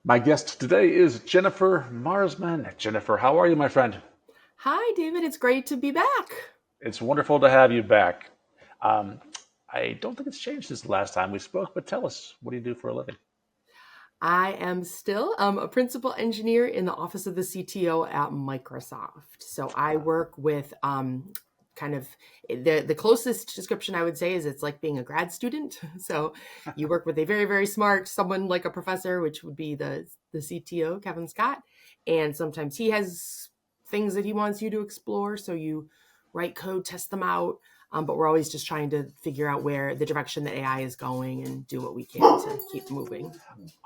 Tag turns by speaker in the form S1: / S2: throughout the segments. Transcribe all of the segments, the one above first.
S1: My guest today is Jennifer Marsman. Jennifer, how are you, my friend?
S2: Hi, David. It's great to be back.
S1: It's wonderful to have you back. Um, I don't think it's changed since the last time we spoke, but tell us, what do you do for a living?
S2: I am still a principal engineer in the office of the CTO at Microsoft. So I work with kind of the closest description I would say is it's like being a grad student. So you work with a very, very smart someone like a professor, which would be the CTO, Kevin Scott. And sometimes he has things that he wants you to explore. So you write code, test them out. But we're always just trying to figure out where the direction that AI is going and do what we can to keep moving.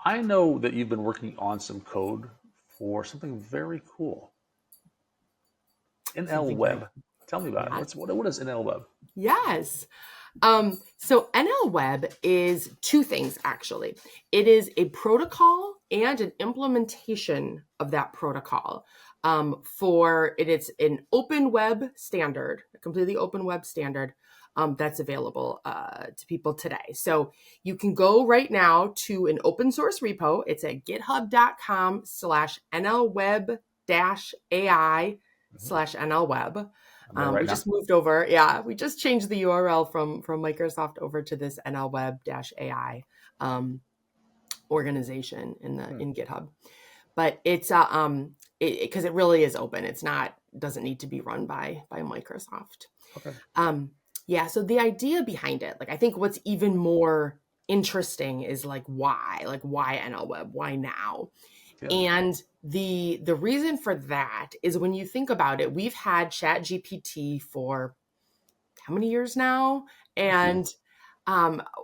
S1: I know that you've been working on some code for something very cool.
S2: Something very,
S1: NLWeb. Tell me about it.
S2: yeah.
S1: What is NLWeb?
S2: Yes. So NLWeb is two things actually. It is a protocol and an implementation of that protocol. It's an open web standard, a completely open web standard that's available to people today. So you can go right now to an open source repo. It's at github.com/nlweb-ai/nlweb.
S1: I'm there right
S2: We
S1: now.
S2: just moved over. Yeah, we just changed the URL from Microsoft over to this NLWeb-AI organization in GitHub. But it's because it really is open. It's not doesn't need to be run by Microsoft.
S1: Okay.
S2: Yeah. So the idea behind it, like I think what's even more interesting is like why NLWeb, why now?
S1: Yeah.
S2: And the reason for that is when you think about it, we've had ChatGPT for how many years now? And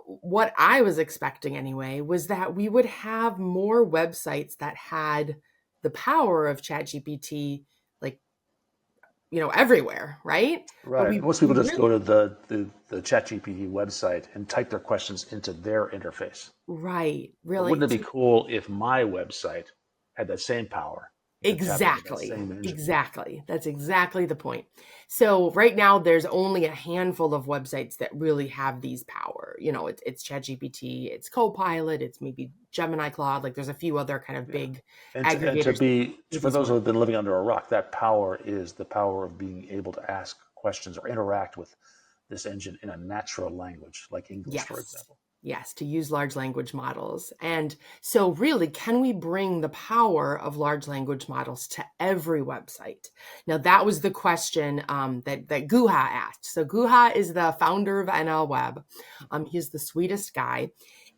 S2: what I was expecting anyway was that we would have more websites that had the power of ChatGPT, like, everywhere, right? But
S1: Right. Most
S2: we
S1: people just
S2: really,
S1: go to the ChatGPT website and type their questions into their interface.
S2: right,
S1: But
S2: really,
S1: wouldn't it be cool if my website had that same power? You could tap into that
S2: exactly.
S1: same engine.
S2: Exactly. That's exactly the point. So right now there's only a handful of websites that really have these power. It's ChatGPT, it's Copilot, it's maybe Gemini Claude. Like there's a few other kind of
S1: Yeah.
S2: big
S1: And to
S2: aggregators that
S1: be
S2: do
S1: for
S2: these
S1: those who
S2: work.
S1: have been living under a rock, that power is the power of being able to ask questions or interact with this engine in a natural language, like English, for
S2: Yes.
S1: example.
S2: Yes, to use large language models. And so really, can we bring the power of large language models to every website? Now, that was the question that Guha asked. So Guha is the founder of NLWeb. He's the sweetest guy.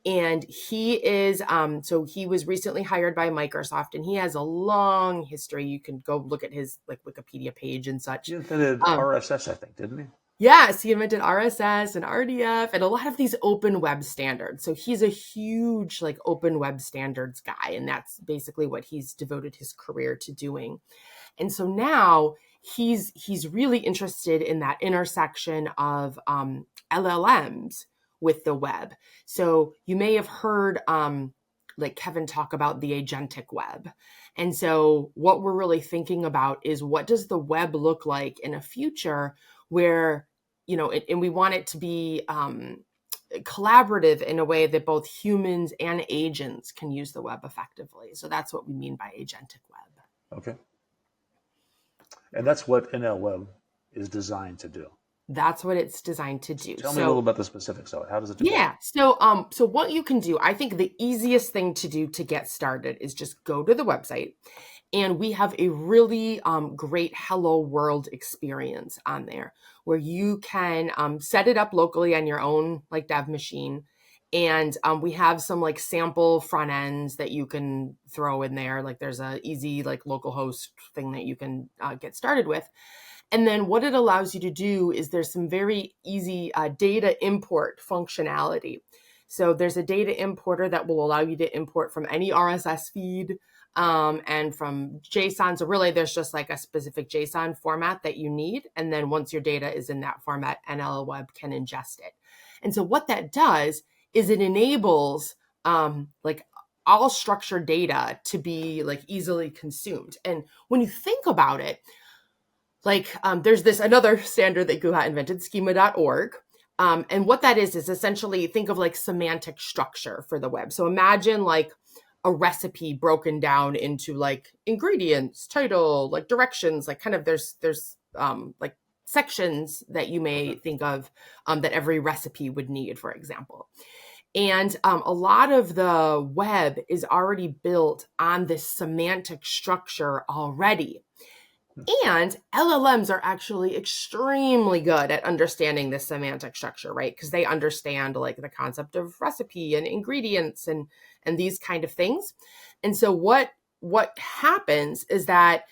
S2: And he is, so he was recently hired by Microsoft and he has a long history. You can go look at his like Wikipedia page and
S1: He
S2: such.
S1: invented
S2: Um,
S1: RSS, I think, didn't he?
S2: Yes, he invented RSS and RDF and a lot of these open web standards. So he's a huge like open web standards guy, and that's basically what he's devoted his career to doing. And so now he's really interested in that intersection of LLMs with the web. So you may have heard like Kevin talk about the agentic web. And so what we're really thinking about is what does the web look like in a future where and we want it to be collaborative in a way that both humans and agents can use the web effectively. So that's what we mean by agentic web.
S1: Okay. And that's what NLWeb is designed to do.
S2: That's what it's designed to do.
S1: Tell me a little
S2: So
S1: about the specifics of it. How does it do that?
S2: yeah. So what you can do, I think the easiest thing to do to get started is just go to the website. And we have a really great Hello World experience on there where you can set it up locally on your own like dev machine. And we have some like sample front ends that you can throw in there. Like there's a easy like localhost thing that you can get started with. And then what it allows you to do is there's some very easy data import functionality. So there's a data importer that will allow you to import from any RSS feed and from JSON. So really there's just like a specific JSON format that you need. And then once your data is in that format, NLWeb can ingest it. And so what that does is it enables like all structured data to be like easily consumed. And when you think about it, Like there's this another standard that Guha invented, schema.org. And what that is essentially think of like semantic structure for the web. So imagine like a recipe broken down into like ingredients, title, like directions, like kind of there's like sections that you may think of that every recipe would need, for example. And a lot of the web is already built on this semantic structure already. And LLMs are actually extremely good at understanding this semantic structure, right? Because they understand like the concept of recipe and ingredients and these kind of things. And so what happens is that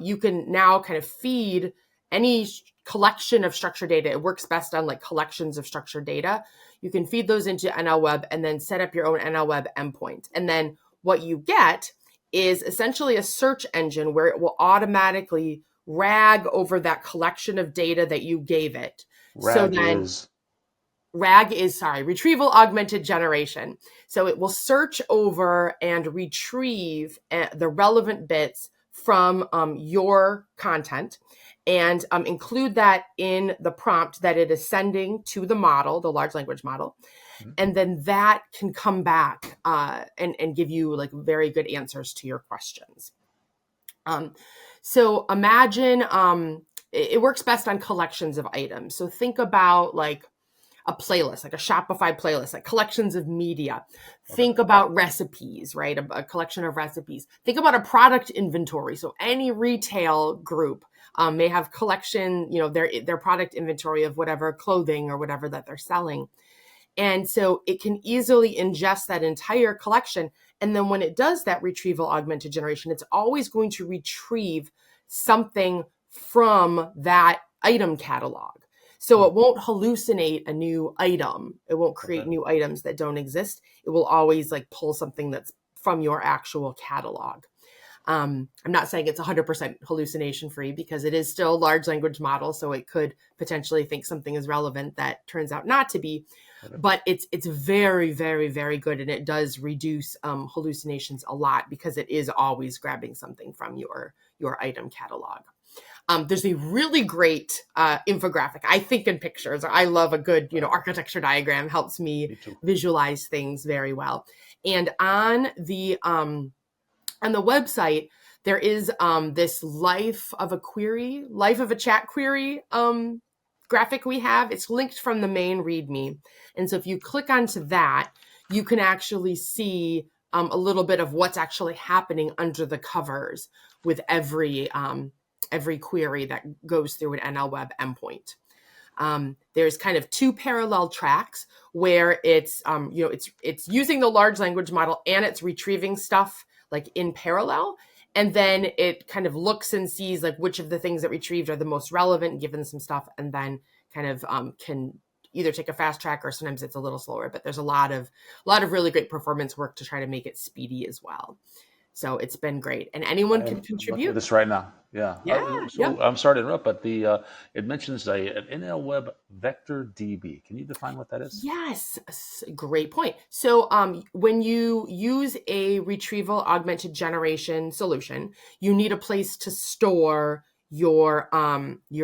S2: you can now kind of feed any collection of structured data. It works best on like collections of structured data. You can feed those into NLWeb and then set up your own NLWeb endpoint. And then what you get is essentially a search engine where it will automatically RAG over that collection of data that you gave it. RAG is retrieval augmented generation. So it will search over and retrieve the relevant bits from your content and include that in the prompt that it is sending to the model, the large language model. And then that can come back and give you like very good answers to your questions. So imagine it works best on collections of items. So think about like a playlist, like a Shopify playlist, like collections of media. Think about recipes, right? A collection of recipes. Think about a product inventory. So any retail group may have collection, their product inventory of whatever clothing or whatever that they're selling. And so it can easily ingest that entire collection. And then when it does that retrieval augmented generation, it's always going to retrieve something from that item catalog. So it won't hallucinate a new item. It won't create new items that don't exist. It will always like pull something that's from your actual catalog. I'm not saying it's 100% hallucination free because it is still a large language model. So it could potentially think something is relevant that turns out not to be. But it's very, very, very good. And it does reduce hallucinations a lot because it is always grabbing something from your item catalog. There's a really great infographic. I think in pictures. I love a good, architecture diagram. Helps me visualize things very well. And on the website, there is this life of a chat query graphic we have. It's linked from the main README. And so if you click onto that, you can actually see a little bit of what's actually happening under the covers with every query that goes through an NLWeb endpoint. There's kind of two parallel tracks where it's using the large language model and it's retrieving stuff like in parallel. And then it kind of looks and sees like which of the things that retrieved are the most relevant, given some stuff, and then kind of can either take a fast track or sometimes it's a little slower. But there's a lot of really great performance work to try to make it speedy as well. So it's been great, and anyone can contribute.
S1: I'm looking at this right now. Yeah. I'm sorry to interrupt, but it mentions an NLWeb vector DB. Can you define what that is?
S2: Yes, great point. So when you use a retrieval augmented generation solution, you need a place to store your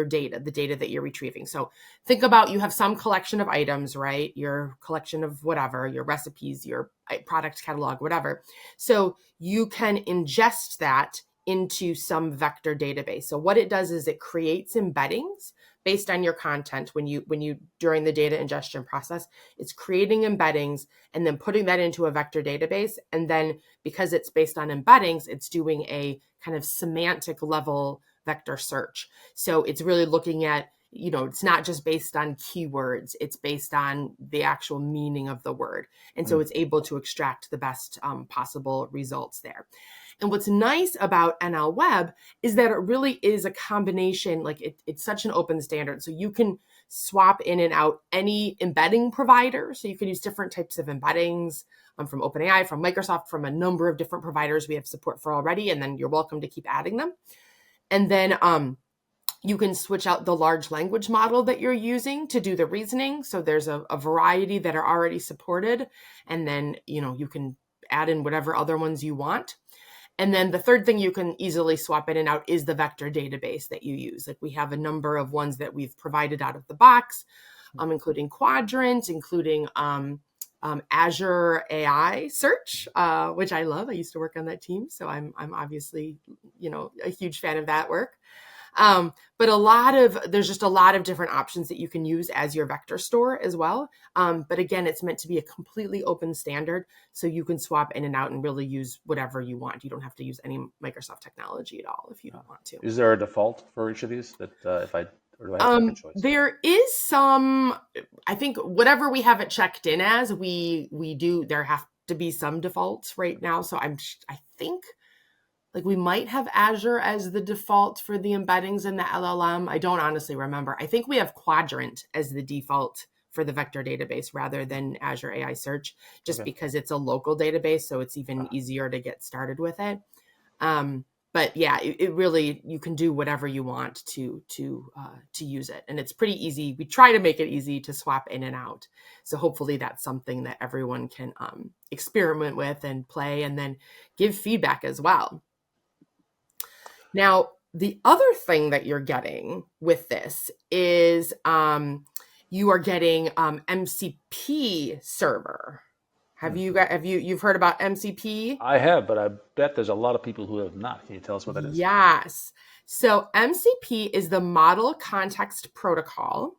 S2: data, the data that you're retrieving. So think about you have some collection of items, right? Your collection of whatever, your recipes, your product catalog, whatever. So you can ingest that into some vector database. So what it does is it creates embeddings based on your content when you during the data ingestion process. It's creating embeddings and then putting that into a vector database. And then because it's based on embeddings, it's doing a kind of semantic level vector search. So it's really looking at, it's not just based on keywords, it's based on the actual meaning of the word. And so it's able to extract the best possible results there. And what's nice about NLWeb is that it really is a combination, like it's such an open standard. So you can swap in and out any embedding provider. So you can use different types of embeddings from OpenAI, from Microsoft, from a number of different providers we have support for already. And then you're welcome to keep adding them. And then you can switch out the large language model that you're using to do the reasoning. So there's a variety that are already supported. And then, you can add in whatever other ones you want. And then the third thing you can easily swap in and out is the vector database that you use. Like we have a number of ones that we've provided out of the box, including Quadrant, including Azure AI search, which I love. I used to work on that team, so I'm obviously, a huge fan of that work. But there's just a lot of different options that you can use as your vector store as well. But again, it's meant to be a completely open standard, so you can swap in and out and really use whatever you want. You don't have to use any Microsoft technology at all if you don't want to.
S1: Is there a default for each of these that or do I have to make a choice?
S2: There is some, I think whatever we have it checked in as, we do, there have to be some defaults right now. So I think like we might have Azure as the default for the embeddings in the LLM. I don't honestly remember. I think we have Quadrant as the default for the vector database rather than Azure AI Search, just because it's a local database. So it's even easier to get started with it. But yeah, it really, you can do whatever you want to use it. And it's pretty easy. We try to make it easy to swap in and out. So hopefully that's something that everyone can experiment with and play and then give feedback as well. Now, the other thing that you're getting with this is you are getting MCP server. You've heard about MCP?
S1: I have, but I bet there's a lot of people who have not. Can you tell us what that is?
S2: Yes. So MCP is the Model Context Protocol.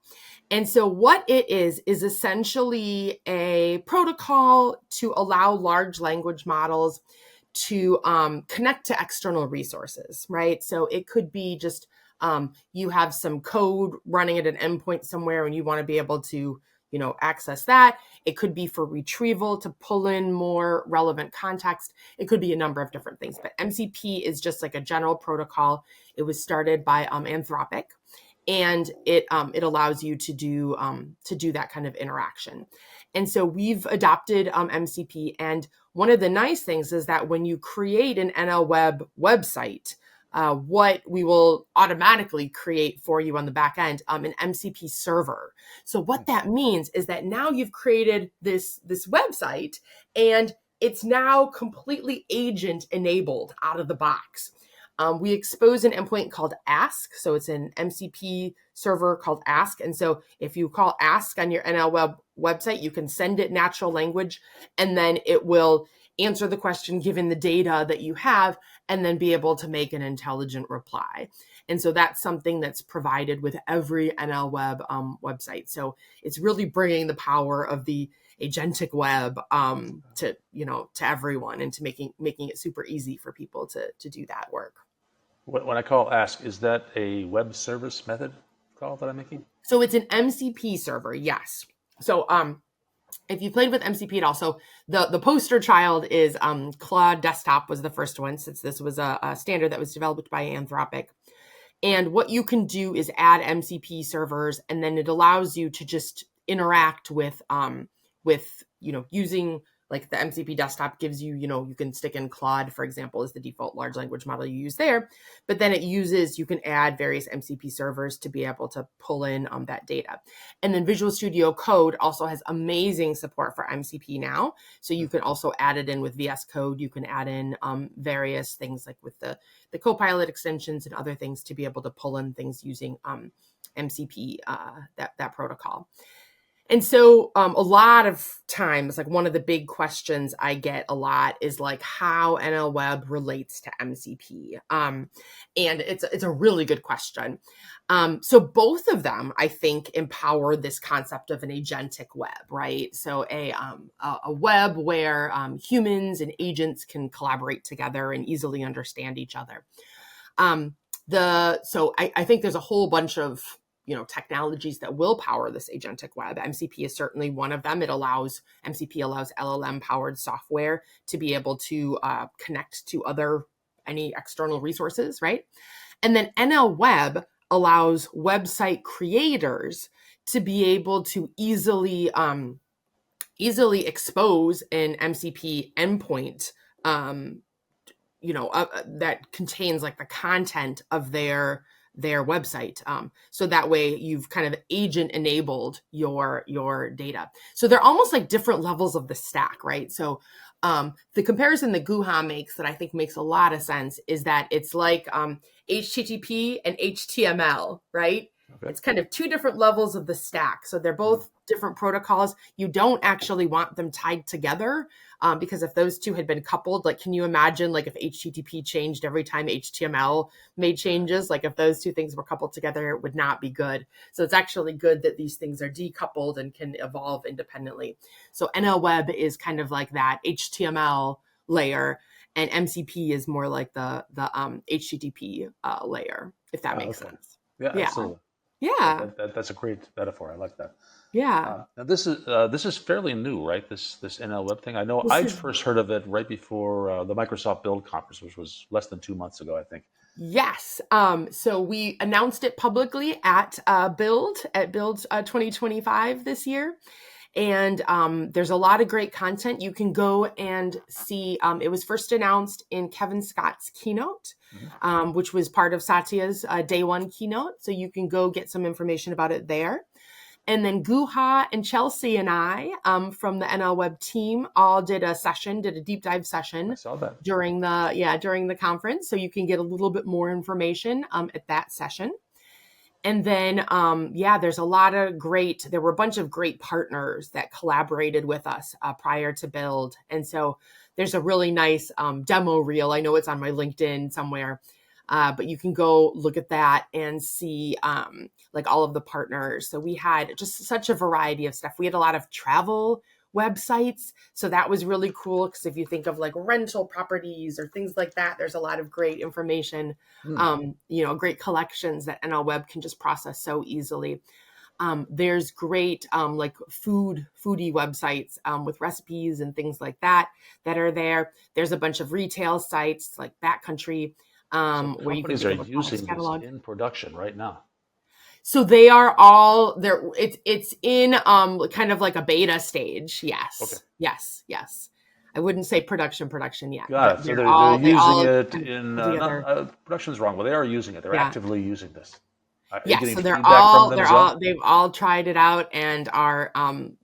S2: And so what it is essentially a protocol to allow large language models to connect to external resources, right? So it could be just you have some code running at an endpoint somewhere and you want to be able to access that. It could be for retrieval to pull in more relevant context. It could be a number of different things, but MCP is just like a general protocol. It was started by Anthropic, and it allows you to do that kind of interaction. And so we've adopted MCP. And one of the nice things is that when you create an NLWeb website, what we will automatically create for you on the back end, an MCP server. So what that means is that now you've created this website and it's now completely agent enabled out of the box. We expose an endpoint called Ask. So it's an MCP server called Ask. And so if you call Ask on your NLWeb website, you can send it natural language, and then it will answer the question given the data that you have, and then be able to make an intelligent reply. And so that's something that's provided with every NLWeb website. So it's really bringing the power of the agentic web to everyone, and to making it super easy for people to do that work.
S1: When I call Ask, is that a web service method call that I'm making?
S2: So it's an MCP server, yes. So if you played with MCP at all, so the poster child is Claude Desktop was the first one, since this was a standard that was developed by Anthropic. And what you can do is add MCP servers, and then it allows you to just interact with using, like, the MCP desktop gives you, you can stick in Claude, for example, as the default large language model you use there. But then you can add various MCP servers to be able to pull in that data. And then Visual Studio Code also has amazing support for MCP now. So you can also add it in with VS Code. You can add in various things like with the Copilot extensions and other things to be able to pull in things using MCP, that protocol. And so a lot of times, like, one of the big questions I get a lot is like how NLWeb relates to MCP. And it's a really good question. So both of them, I think, empower this concept of an agentic web, right? So a web where humans and agents can collaborate together and easily understand each other. So I think there's a whole bunch of technologies that will power this agentic web. MCP is certainly one of them. MCP allows LLM powered software to be able to connect to any external resources, right? And then NLWeb allows website creators to be able to easily expose an MCP endpoint, that contains like the content of their website. So that way you've kind of agent enabled your data. So they're almost like different levels of the stack, right? So The comparison that Guha makes that I think makes a lot of sense is that it's like HTTP and HTML, right?
S1: Okay.
S2: It's kind of two different levels of the stack. So they're both different protocols. You don't actually want them tied together because if those two had been coupled, like, can you imagine like if HTTP changed every time HTML made changes? Like if those two things were coupled together, it would not be good. So it's actually good that these things are decoupled and can evolve independently. So NLWeb is kind of like that HTML layer, and MCP is more like the HTTP layer, if that makes sense.
S1: Yeah,
S2: Yeah.
S1: absolutely.
S2: Yeah.
S1: That's a great metaphor. I like that.
S2: Yeah.
S1: Now this is fairly new, right? This NLWeb thing. I know I first heard of it right before the Microsoft Build conference, which was less than 2 months ago, I think.
S2: Yes. So we announced it publicly at Build 2025 this year. And there's a lot of great content. You can go and see. It was first announced in Kevin Scott's keynote, which was part of Satya's day one keynote. So you can go get some information about it there. And then Guha and Chelsea and I from the NLWeb team all did a deep dive session.
S1: I saw that
S2: during the conference. So you can get a little bit more information at that session. And then, there's there were a bunch of great partners that collaborated with us prior to Build. And so there's a really nice demo reel. I know it's on my LinkedIn somewhere, but you can go look at that and see like all of the partners. So we had just such a variety of stuff. We had a lot of travel websites. So that was really cool because if you think of like rental properties or things like that, there's a lot of great information, great collections that NLWeb can just process so easily. There's great like foodie websites with recipes and things like that are there. There's a bunch of retail sites like Backcountry where you can
S1: companies
S2: think
S1: are
S2: of a
S1: using
S2: catalog.
S1: this in production right now.
S2: So they are all there. It's in kind of like a beta stage. Yes.
S1: Okay.
S2: Yes. I wouldn't say production yet.
S1: Got
S2: But
S1: it. So
S2: all
S1: they're using it
S2: kind of
S1: in
S2: put together.
S1: production's wrong, but they are using it. They're actively using this. Are you
S2: Yes.
S1: getting
S2: So
S1: feedback from them as well?
S2: they've all tried it out and are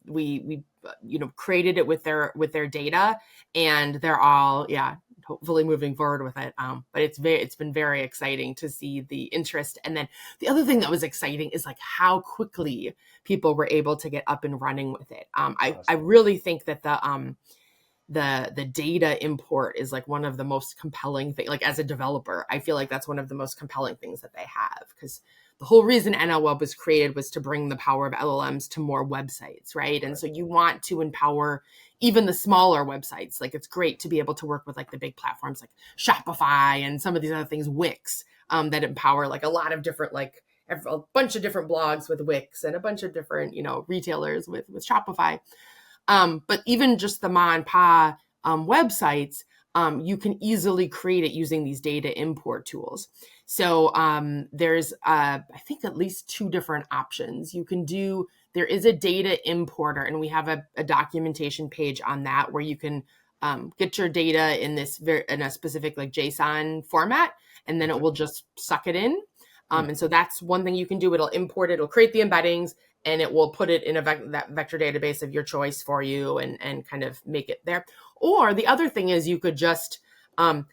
S2: we created it with their data, and they're all hopefully moving forward with it. But it's been very exciting to see the interest. And then the other thing that was exciting is like how quickly people were able to get up and running with it. I really think that the data import is like one of the most compelling things. Like as a developer, I feel like that's one of the most compelling things that they have, because the whole reason NLWeb was created was to bring the power of LLMs to more websites, right? And so you want to empower even the smaller websites. Like it's great to be able to work with like the big platforms like Shopify and some of these other things, Wix, that empower like a lot of different, like a bunch of different blogs with Wix and a bunch of different, retailers with Shopify. But even just the ma and pa websites, you can easily create it using these data import tools. So there's, I think, at least two different options. There is a data importer, and we have a documentation page on that where you can get your data in in a specific like JSON format, and then it will just suck it in. And so that's one thing you can do. It'll import it, it'll create the embeddings, and it will put it in that vector database of your choice for you and kind of make it there. Or the other thing is you could just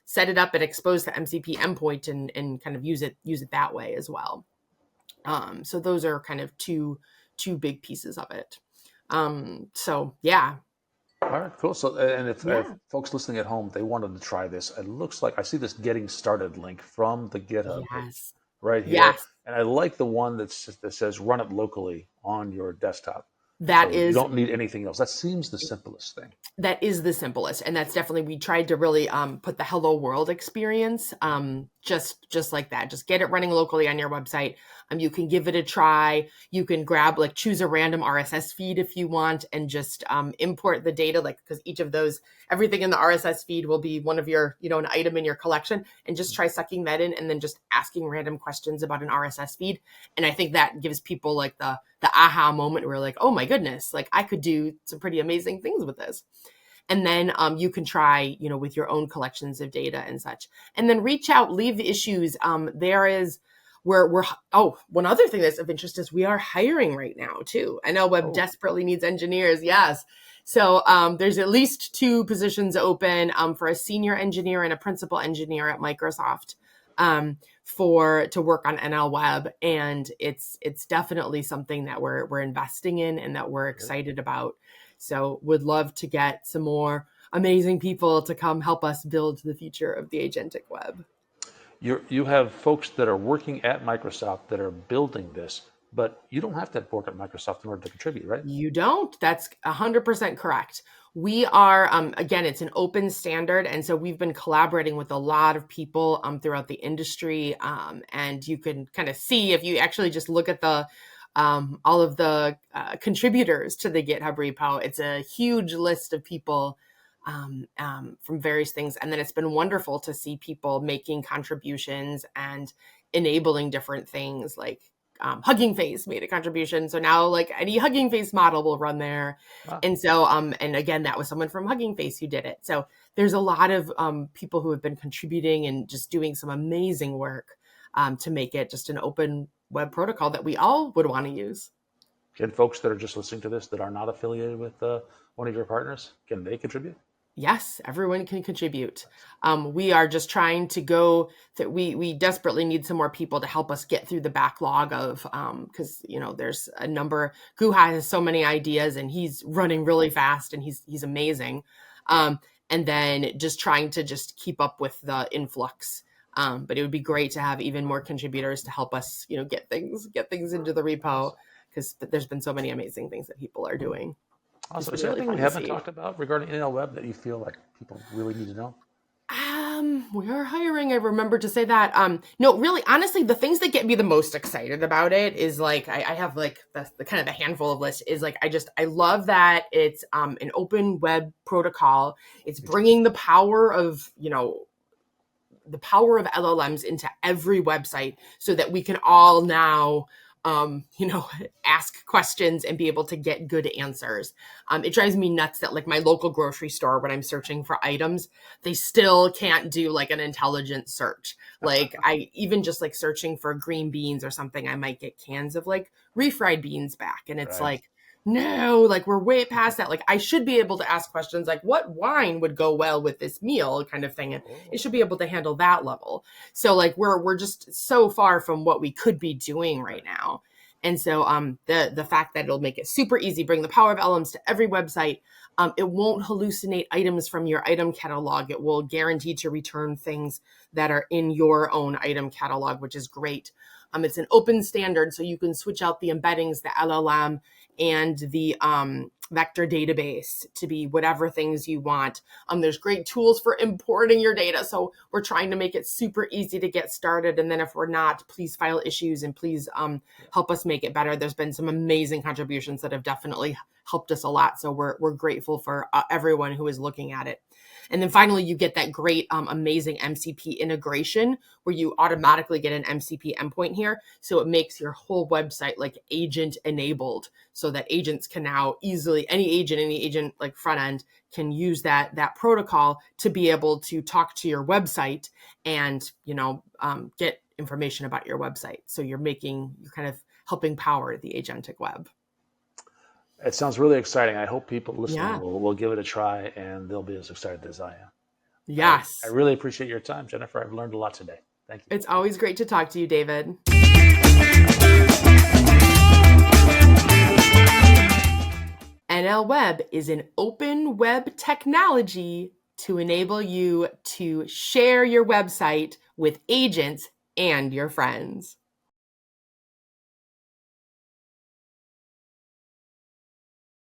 S2: set it up and expose the MCP endpoint and kind of use it that way as well. So those are kind of two big pieces of it. So yeah.
S1: All right, cool. So, and if folks listening at home, they wanted to try this, it looks like I see this getting started link from the GitHub page right here.
S2: Yes.
S1: And I like the one that says run it locally on your desktop. You don't need anything else. That seems the simplest thing.
S2: That is the simplest. And that's definitely, we tried to really put the hello world experience just like that. Just get it running locally on your website. You can give it a try. You can choose a random RSS feed if you want and just import the data, because each of those, everything in the RSS feed will be one of your, an item in your collection, and just try sucking that in and then just asking random questions about an RSS feed. And I think that gives people like the aha moment where like, oh my goodness, like I could do some pretty amazing things with this. And then you can try, with your own collections of data and such. And then reach out, leave the issues. There is one other thing that's of interest is we are hiring right now too. NLWeb
S1: Oh,
S2: desperately needs engineers. Yes. So there's at least 2 positions open for a senior engineer and a principal engineer at Microsoft to work on NLWeb, and it's definitely something that we're investing in and that we're excited about. So would love to get some more amazing people to come help us build the future of the agentic web.
S1: you have folks that are working at Microsoft that are building this, but you don't have to work at Microsoft in order to contribute, right?
S2: You don't. That's 100% correct. We are, again, it's an open standard. And so we've been collaborating with a lot of people throughout the industry. And you can kind of see if you actually just look at all of the contributors to the GitHub repo, it's a huge list of people from various things. And then it's been wonderful to see people making contributions and enabling different things like Hugging Face made a contribution. So now like any Hugging Face model will run there.
S1: Ah,
S2: And so, and again, that was someone from Hugging Face who did it. So there's a lot of people who have been contributing and just doing some amazing work to make it just an open web protocol that we all would want to use.
S1: can folks that are just listening to this that are not affiliated with one of your partners, can they contribute?
S2: Yes, everyone can contribute. We are just trying to go that we desperately need some more people to help us get through the backlog of because there's a number. Guha has so many ideas and he's running really fast and he's amazing. And then just trying to just keep up with the influx. But it would be great to have even more contributors to help us, get things into the repo because there's been so many amazing things that people are doing.
S1: Awesome. Is there anything we haven't talked about regarding NLWeb that you feel like people really need to know?
S2: We are hiring. I remember to say that. No, really, honestly, the things that get me the most excited about it is like I have like the kind of the handful of lists is like I love that it's an open web protocol. It's bringing the power of LLMs into every website so that we can all now ask questions and be able to get good answers. It drives me nuts that like my local grocery store, when I'm searching for items, they still can't do like an intelligent search. Like I even just like searching for green beans or something, I might get cans of like refried beans back. And it's
S1: Right.
S2: like, no, like we're way past that. Like I should be able to ask questions like what wine would go well with this meal kind of thing. And it should be able to handle that level. So like we're just so far from what we could be doing right now. And so the fact that it'll make it super easy, bring the power of LLMs to every website. It won't hallucinate items from your item catalog. It will guarantee to return things that are in your own item catalog, which is great. It's an open standard, so you can switch out the embeddings, the LLM, and the vector database to be whatever things you want. There's great tools for importing your data. So we're trying to make it super easy to get started. And then if we're not, please file issues and please help us make it better. There's been some amazing contributions that have definitely helped us a lot. So we're grateful for everyone who is looking at it. And then finally, you get that great, amazing MCP integration where you automatically get an MCP endpoint here. So it makes your whole website like agent enabled so that agents can now easily, any agent like front end can use that protocol to be able to talk to your website and, get information about your website. So you're kind of helping power the agentic web.
S1: It sounds really exciting. I hope people listening
S2: Yeah.
S1: will give it a try and they'll be as excited as I am.
S2: Yes.
S1: I really appreciate your time, Jennifer. I've learned a lot today. Thank you.
S2: It's always great to talk to you, David. NLWeb is an open web technology to enable you to share your website with agents and your friends.